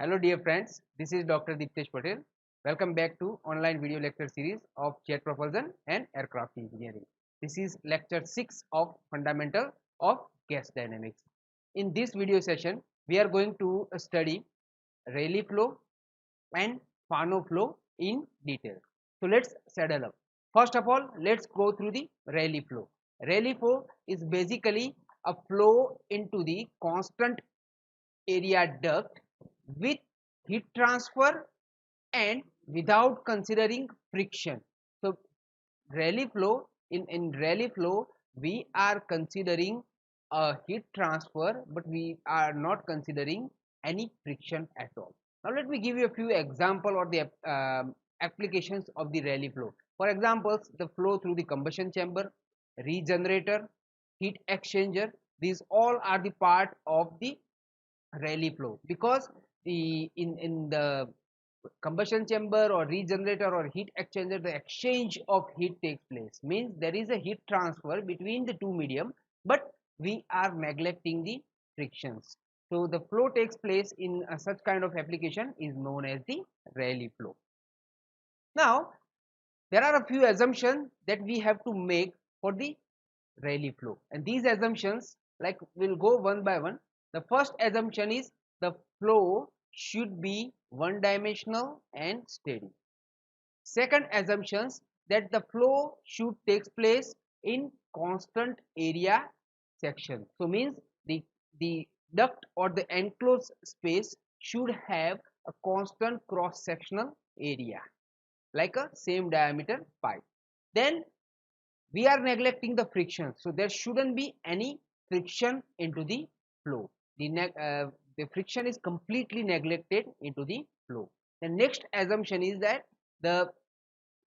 Hello dear friends, this is Dr. Deeptesh Patel. Welcome back to online video lecture series of jet propulsion and aircraft engineering. This is lecture 6 of fundamental of gas dynamics. In this video session, we are going to study Rayleigh flow and Fano flow in detail. So let's settle up. First of all, let's go through the Rayleigh flow. Rayleigh flow is basically a flow into the constant area duct with heat transfer and without considering friction. So Rayleigh flow, in Rayleigh flow we are considering a heat transfer, but we are not considering any friction at all. Now let me give you a few example or the applications of the Rayleigh flow. For examples, the flow through the combustion chamber, regenerator, heat exchanger, these all are the part of the Rayleigh flow, because in the combustion chamber or regenerator or heat exchanger, the exchange of heat takes place, means there is a heat transfer between the two medium, but we are neglecting the frictions. So the flow takes place in such kind of application is known as the Rayleigh flow. Now there are a few assumptions that we have to make for the Rayleigh flow, and these assumptions, like, we'll go one by one. The first assumption is the flow should be one dimensional and steady. Second assumptions, that the flow should take place in constant area section. So means the duct or the enclosed space should have a constant cross sectional area like a same diameter pipe. Then we are neglecting the friction, so there shouldn't be any friction into the flow. The friction is completely neglected into the flow. The next assumption is that the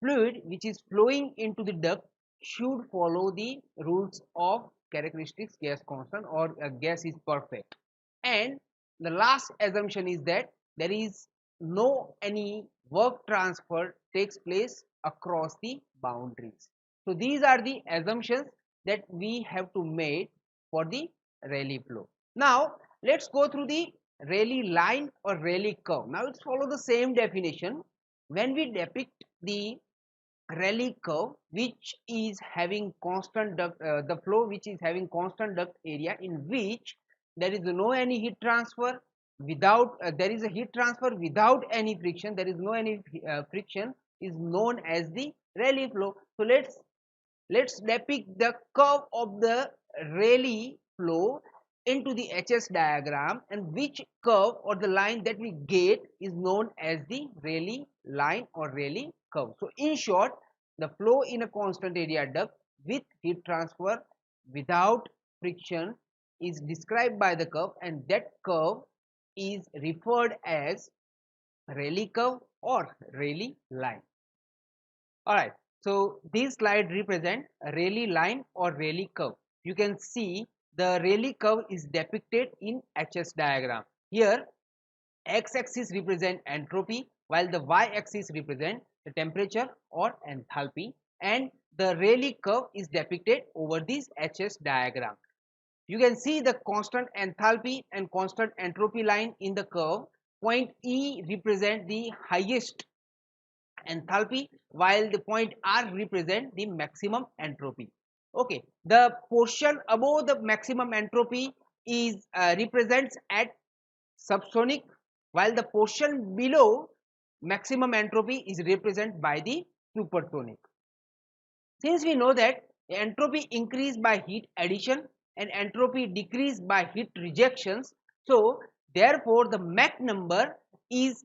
fluid which is flowing into the duct should follow the rules of characteristics gas constant, or gas is perfect. And the last assumption is that there is no any work transfer takes place across the boundaries. So these are the assumptions that we have to make for the Rayleigh flow. Now let's go through the Rayleigh line or Rayleigh curve. Now let's follow the same definition. When we depict the Rayleigh curve, which is having constant duct, the flow which is having constant duct area, in which there is no any heat transfer without there is a heat transfer without any friction, there is no any friction, is known as the Rayleigh flow. So let's depict the curve of the Rayleigh flow into the HS diagram, and which curve or the line that we get is known as the Rayleigh line or Rayleigh curve. So in short, the flow in a constant area duct with heat transfer without friction is described by the curve, and that curve is referred as Rayleigh curve or Rayleigh line. Alright, so this slide represent a Rayleigh line or Rayleigh curve. You can see the Rayleigh curve is depicted in HS diagram. Here x-axis represent entropy, while the y-axis represent the temperature or enthalpy, and the Rayleigh curve is depicted over this HS diagram. You can see the constant enthalpy and constant entropy line in the curve. Point E represent the highest enthalpy, while the point R represent the maximum entropy. Okay, the portion above the maximum entropy is represents at subsonic, while the portion below maximum entropy is represented by the supersonic. Since we know that entropy increase by heat addition and entropy decrease by heat rejections, so therefore the Mach number is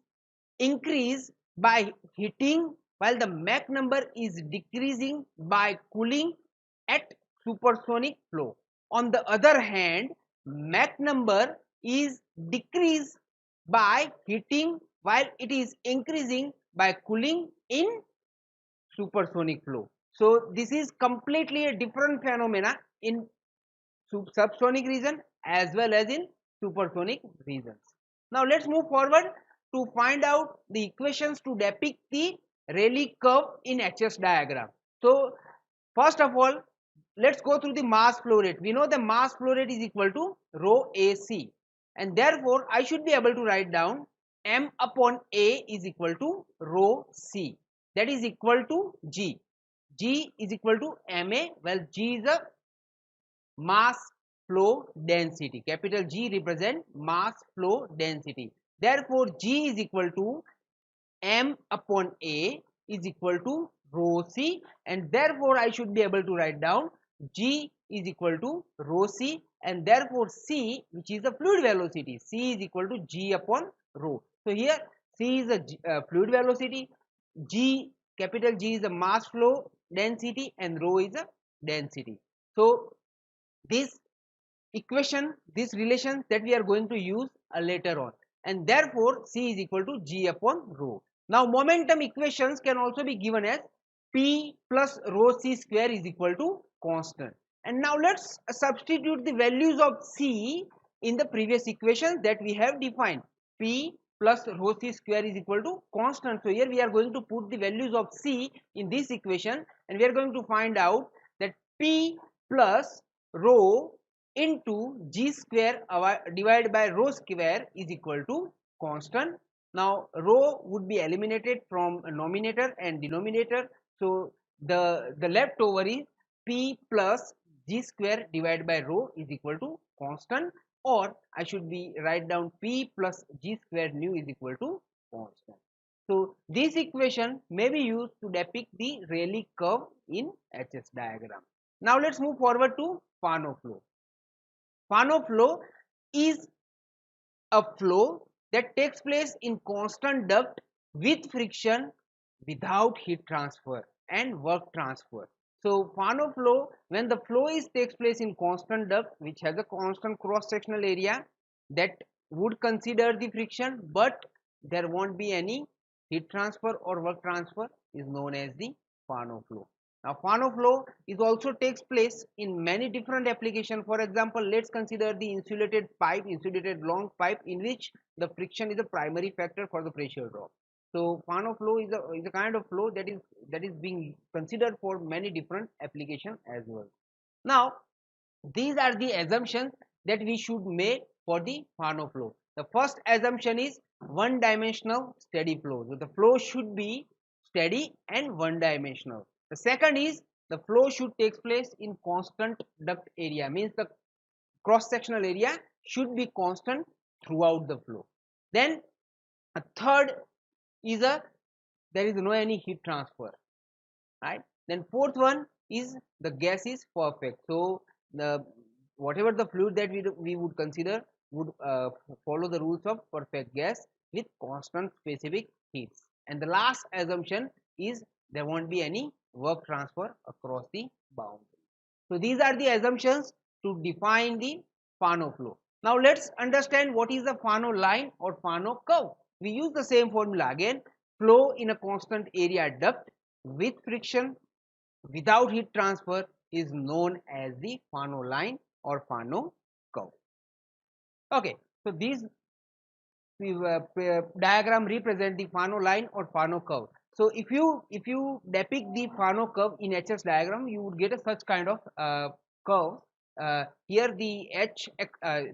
increased by heating, while the Mach number is decreasing by cooling at supersonic flow. On the other hand, Mach number is decreased by heating, while it is increasing by cooling in supersonic flow. So this is completely a different phenomena in subsonic region as well as in supersonic regions. Now let's move forward to find out the equations to depict the Rayleigh curve in HS diagram. So first of all, let's go through the mass flow rate. We know the mass flow rate is equal to rho AC, and therefore I should be able to write down m upon a is equal to rho c, that is equal to g. G is equal to ma. Well, g is a mass flow density. Capital G represent mass flow density. Therefore, G is equal to m upon a is equal to rho c, and therefore I should be able to write down G is equal to rho c, and therefore C, which is the fluid velocity, C is equal to G upon rho. So here C is a fluid velocity, G, capital G is a mass flow density, and rho is a density. So this equation, this relation that we are going to use later on, and therefore C is equal to G upon rho. Now momentum equations can also be given as P plus rho c square is equal to constant. And now let's substitute the values of C in the previous equation that we have defined. P plus rho c square is equal to constant. So here we are going to put the values of C in this equation, and we are going to find out that P plus rho into g square divided by rho square is equal to constant. Now rho would be eliminated from numerator and denominator, so the leftover is p plus g square divided by rho is equal to constant, or I should be write down p plus g square nu is equal to constant. So this equation may be used to depict the Rayleigh curve in HS diagram. Now let's move forward to Fano flow. Fano flow is a flow that takes place in constant duct with friction, without heat transfer and work transfer. So Fano flow, when the flow takes place in constant duct which has a constant cross sectional area, that would consider the friction, but there won't be any heat transfer or work transfer, is known as the Fano flow. Now Fano flow is also takes place in many different applications. For example, let's consider the insulated pipe, insulated long pipe, in which the friction is a primary factor for the pressure drop. So Fano flow is a kind of flow that is being considered for many different applications as well. Now these are the assumptions that we should make for the Fano flow. The first assumption is one dimensional steady flow. So the flow should be steady and one dimensional. The second is the flow should take place in constant duct area, means the cross sectional area should be constant throughout the flow. Then a third is there is no any heat transfer, right? Then fourth one is the gas is perfect. So the whatever the fluid that we would consider would follow the rules of perfect gas with constant specific heats. And the last assumption is there won't be any work transfer across the boundary. So these are the assumptions to define the Fano flow. Now let's understand what is the Fano line or Fano curve. We use the same formula again. Flow in a constant area duct with friction, without heat transfer, is known as the Fano line or Fano curve. Okay, so these diagram represent the Fano line or Fano curve. So if you depict the Fano curve in HS diagram, you would get a such kind of curve. Here the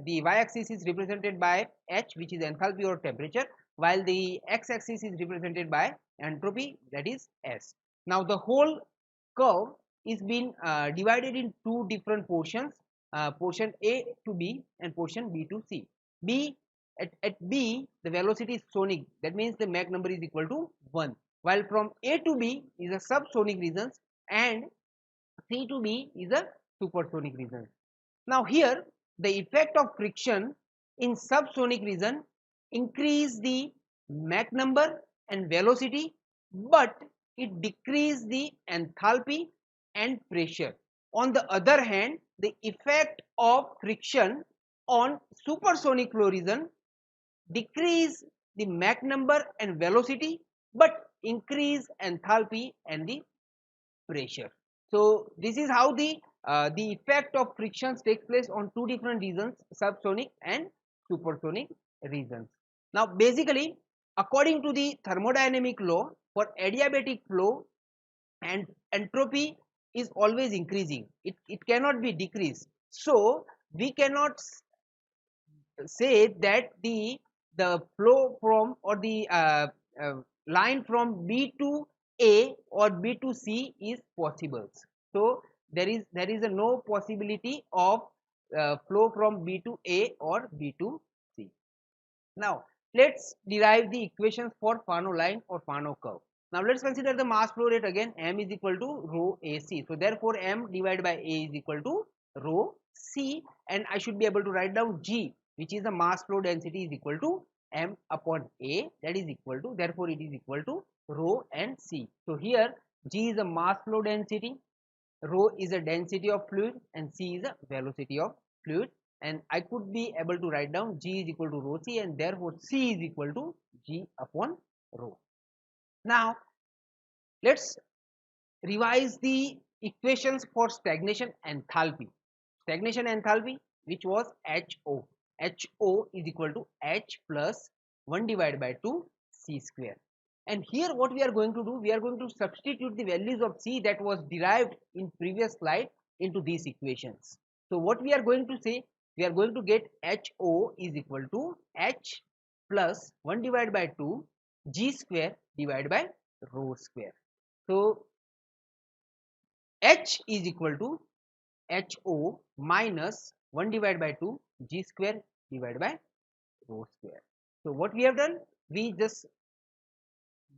the y-axis is represented by H, which is enthalpy or temperature, while the x-axis is represented by entropy, that is S. Now the whole curve is being divided in two different portions, portion A to B and portion B to C. At B the velocity is sonic, that means the Mach number is equal to 1, while from A to B is a subsonic regions and C to B is a supersonic region. Now here the effect of friction in subsonic region increase the Mach number and velocity, but it decrease the enthalpy and pressure. On the other hand, the effect of friction on supersonic flow region decrease the Mach number and velocity, but increase enthalpy and the pressure. So this is how the effect of frictions takes place on two different regions, subsonic and supersonic regions. Now basically, according to the thermodynamic law, for adiabatic flow, and entropy is always increasing, it cannot be decreased. So we cannot say that the flow from or the line from B to A or B to C is possible. So there is a no possibility of flow from B to A or B to C. Now let's derive the equations for Fano line or Fano curve. Now let's consider the mass flow rate again. M is equal to rho AC. So therefore M divided by A is equal to rho C, and I should be able to write down G, which is the mass flow density, is equal to M upon A, that is equal to, therefore it is equal to rho and C. So here G is a mass flow density, rho is a density of fluid, and C is a velocity of fluid, and I could be able to write down G is equal to rho C, and therefore C is equal to G upon rho. Now let's revise the equations for stagnation enthalpy. Stagnation enthalpy, which was HO. HO is equal to H plus 1 divided by 2 C square. And here what we are going to do, we are going to substitute the values of C that was derived in previous slide into these equations. So what we are going to say, we are going to get HO is equal to H plus 1 divided by 2 G square divided by rho square. So H is equal to HO minus 1 divided by 2 G square divided by rho square. So what we have done, we just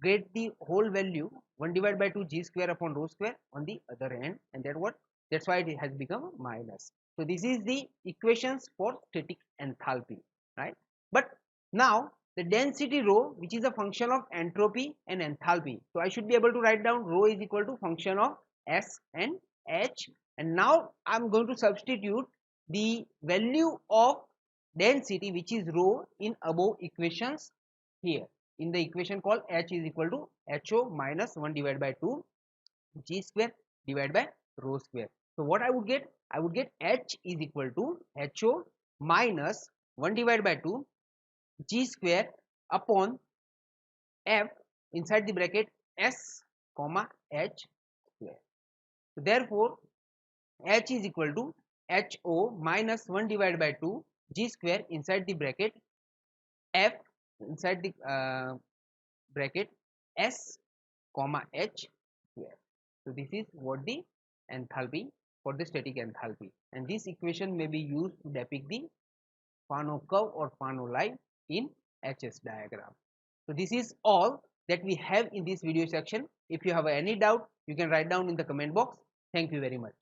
get the whole value 1 divided by 2 G square upon rho square on the other end, and that's why it has become minus. So this is the equations for static enthalpy, right? But now the density rho, which is a function of entropy and enthalpy, so I should be able to write down rho is equal to function of S and H, and now I'm going to substitute the value of density, which is rho, in above equations here, in the equation called H is equal to HO minus 1 divided by 2 G square divided by rho square. So what I would get? I would get H is equal to HO minus 1 divided by 2 G square upon F inside the bracket S comma H square. So therefore H is equal to HO minus 1 divided by 2 G square inside the bracket F inside the bracket S comma H square. So this is what the enthalpy for the static enthalpy, and this equation may be used to depict the Fano curve or Fano line in HS diagram. So this is all that we have in this video section. If you have any doubt, you can write down in the comment box. Thank you very much.